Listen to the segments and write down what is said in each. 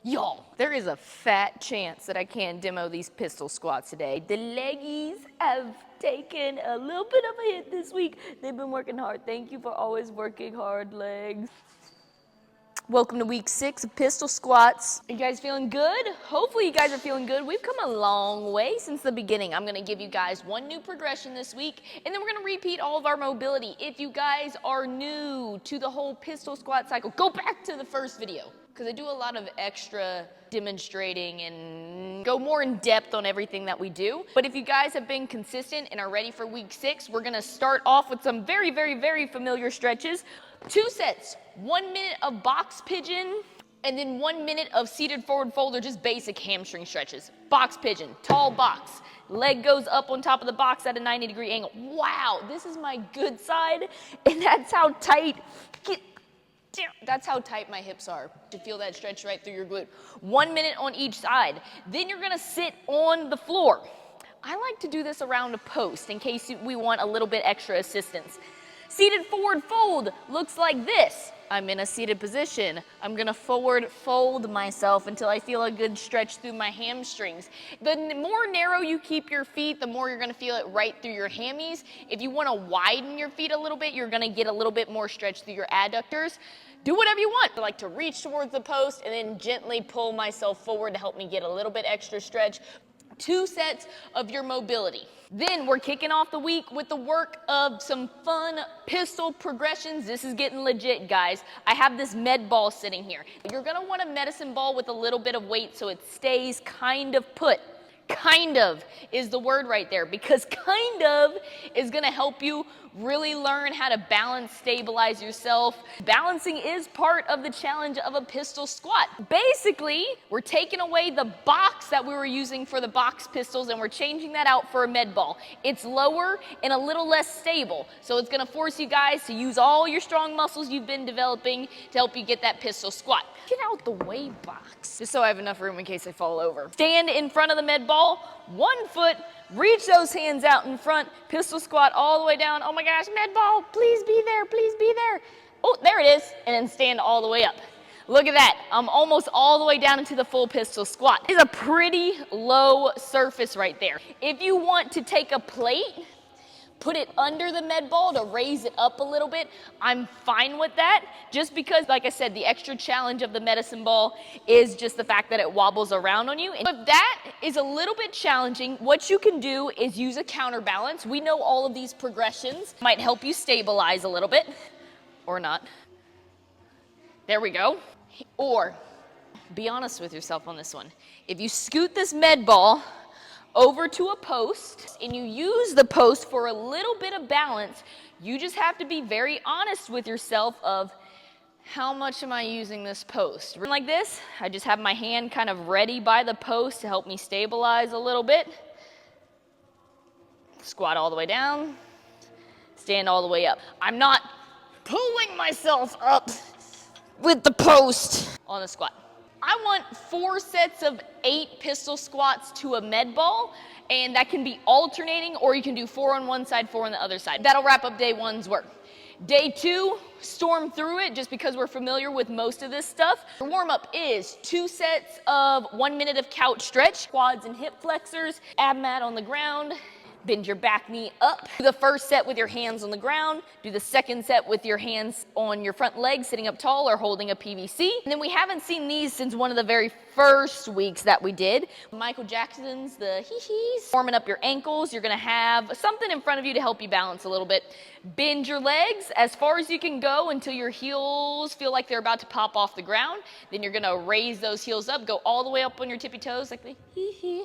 Y'all, there is a fat chance that I can't demo these pistol squats today. The leggies have taken a little bit of a hit this week. They've been working hard. Thank you for always working hard, legs. Welcome to week 6 of pistol squats. Are you guys feeling good? Hopefully you guys are feeling good. We've come a long way since the beginning. I'm gonna give you guys one new progression this week, and then we're gonna repeat all of our mobility. If you guys are new to the whole pistol squat cycle, go back to the first video, because I do a lot of extra demonstrating and go more in depth on everything that we do. But if you guys have been consistent and are ready for week 6, we're gonna start off with some very, very, very familiar stretches. 2 sets, 1 minute of box pigeon, and then 1 minute of seated forward fold, or just basic hamstring stretches. Box pigeon, tall box. Leg goes up on top of the box at a 90-degree angle. Wow, this is my good side, and that's how tight, that's how tight my hips are. To feel that stretch right through your glute. 1 minute on each side. Then you're gonna sit on the floor. I like to do this around a post in case we want a little bit extra assistance. Seated forward fold looks like this. I'm in a seated position. I'm gonna forward fold myself until I feel a good stretch through my hamstrings. The more narrow you keep your feet, the more you're gonna feel it right through your hammies. If you wanna widen your feet a little bit, you're gonna get a little bit more stretch through your adductors. Do whatever you want. I like to reach towards the post and then gently pull myself forward to help me get a little bit extra stretch. 2 sets of your mobility. Then we're kicking off the week with the work of some fun pistol progressions. This is getting legit, guys. I have this med ball sitting here. You're gonna want a medicine ball with a little bit of weight so it stays kind of put. Kind of is the word right there, because kind of is gonna help you really learn how to balance, stabilize yourself. Balancing is part of the challenge of a pistol squat. Basically, we're taking away the box that we were using for the box pistols and we're changing that out for a med ball. It's lower and a little less stable, so it's gonna force you guys to use all your strong muscles you've been developing to help you get that pistol squat. Get out the way, box. Just so I have enough room in case I fall over. Stand in front of the med ball, 1 foot, reach those hands out in front, pistol squat all the way down. Oh my gosh, med ball, please be there, please be there. Oh, there it is, and then stand all the way up. Look at that, I'm almost all the way down into the full pistol squat. It's a pretty low surface right there. If you want to take a plate, put it under the med ball to raise it up a little bit, I'm fine with that, just because, like I said, the extra challenge of the medicine ball is just the fact that it wobbles around on you. And if that is a little bit challenging, what you can do is use a counterbalance. We know all of these progressions might help you stabilize a little bit, or not. There we go. Or, be honest with yourself on this one. If you scoot this med ball over to a post and you use the post for a little bit of balance, you just have to be very honest with yourself of how much am I using this post. Like this, I just have my hand kind of ready by the post to help me stabilize a little bit. Squat all the way down, stand all the way up. I'm not pulling myself up with the post on the squat. I want 4 sets of 8 pistol squats to a med ball, and that can be alternating, or you can do 4 on one side, 4 on the other side. That'll wrap up day 1's work. Day 2, storm through it just because we're familiar with most of this stuff. The warm-up is 2 sets of 1 minute of couch stretch, quads and hip flexors, ab mat on the ground. Bend your back knee up. Do the first set with your hands on the ground. Do the second set with your hands on your front leg, sitting up tall or holding a PVC. And then we haven't seen these since one of the very first weeks that we did. Michael Jackson's the hee-hees. Warming up your ankles. You're gonna have something in front of you to help you balance a little bit. Bend your legs as far as you can go until your heels feel like they're about to pop off the ground. Then you're gonna raise those heels up, go all the way up on your tippy toes like the hee-hee.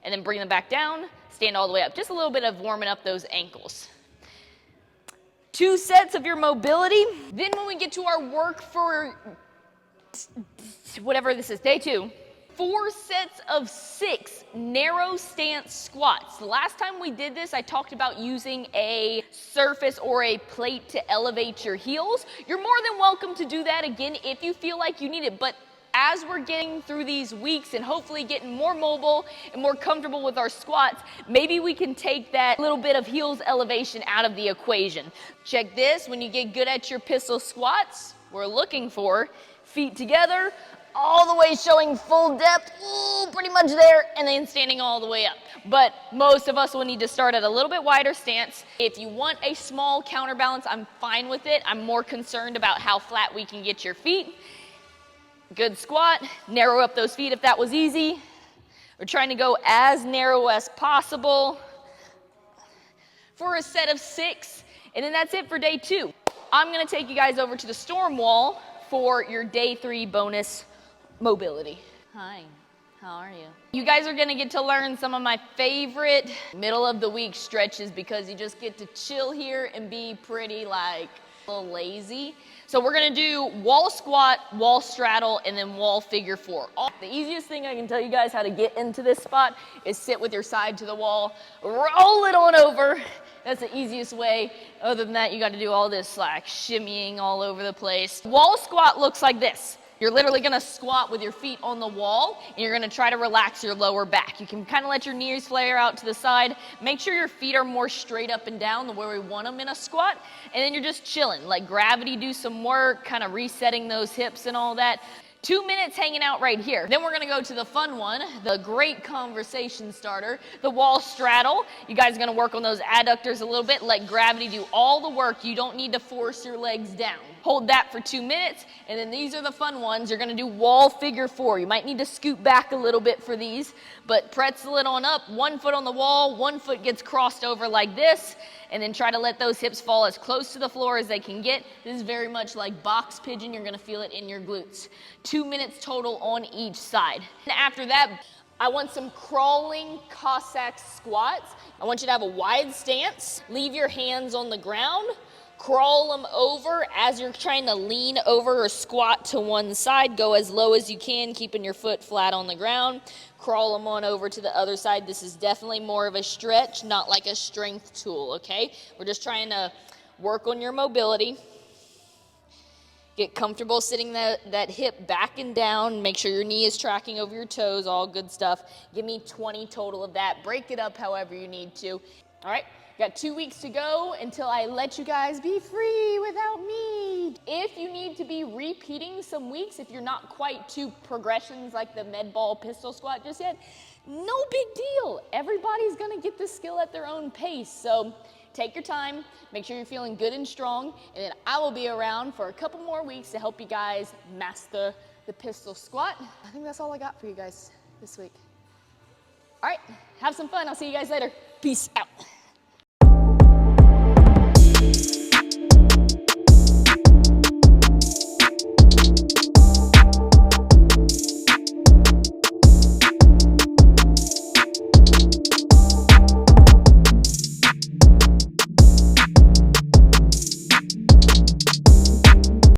And then bring them back down, stand all the way up. Just a little bit of warming up those ankles. 2 sets of your mobility. Then when we get to our work for whatever this is, day 2, 4 sets of 6 narrow stance squats. The last time we did this, I talked about using a surface or a plate to elevate your heels. You're more than welcome to do that again if you feel like you need it, but as we're getting through these weeks and hopefully getting more mobile and more comfortable with our squats, maybe we can take that little bit of heels elevation out of the equation. Check this, when you get good at your pistol squats, we're looking for feet together, all the way showing full depth, ooh, pretty much there, and then standing all the way up. But most of us will need to start at a little bit wider stance. If you want a small counterbalance, I'm fine with it. I'm more concerned about how flat we can get your feet. Good squat, narrow up those feet if that was easy. We're trying to go as narrow as possible for a set of 6, and then that's it for day 2. I'm gonna take you guys over to the storm wall for your day 3 bonus mobility. Hi, how are you? You guys are gonna get to learn some of my favorite middle of the week stretches because you just get to chill here and be pretty like a little lazy. So we're gonna do wall squat, wall straddle, and then wall figure 4. The easiest thing I can tell you guys how to get into this spot is sit with your side to the wall, roll it on over. That's the easiest way. Other than that, you gotta do all this like shimmying all over the place. Wall squat looks like this. You're literally gonna squat with your feet on the wall, and you're gonna try to relax your lower back. You can kind of let your knees flare out to the side. Make sure your feet are more straight up and down the way we want them in a squat, and then you're just chilling. Let gravity do some work, kind of resetting those hips and all that. 2 minutes hanging out right here. Then we're gonna go to the fun one, the great conversation starter, the wall straddle. You guys are gonna work on those adductors a little bit, let gravity do all the work. You don't need to force your legs down. Hold that for 2 minutes, and then these are the fun ones. You're gonna do wall figure 4. You might need to scoot back a little bit for these, but pretzel it on up, 1 foot on the wall, 1 foot gets crossed over like this, and then try to let those hips fall as close to the floor as they can get. This is very much like box pigeon. You're gonna feel it in your glutes. 2 minutes total on each side. And after that, I want some crawling Cossack squats. I want you to have a wide stance. Leave your hands on the ground. Crawl them over as you're trying to lean over or squat to one side. Go as low as you can, keeping your foot flat on the ground. Crawl them on over to the other side. This is definitely more of a stretch, not like a strength tool, okay? We're just trying to work on your mobility. Get comfortable sitting that hip back and down. Make sure your knee is tracking over your toes, all good stuff. Give me 20 total of that. Break it up however you need to. All right, got 2 weeks to go until I let you guys be free without me. If you need to be repeating some weeks, if you're not quite to progressions like the med ball pistol squat just yet, no big deal. Everybody's gonna get this skill at their own pace. So take your time, make sure you're feeling good and strong, and then I will be around for a couple more weeks to help you guys master the pistol squat. I think that's all I got for you guys this week. All right, have some fun. I'll see you guys later. Peace out.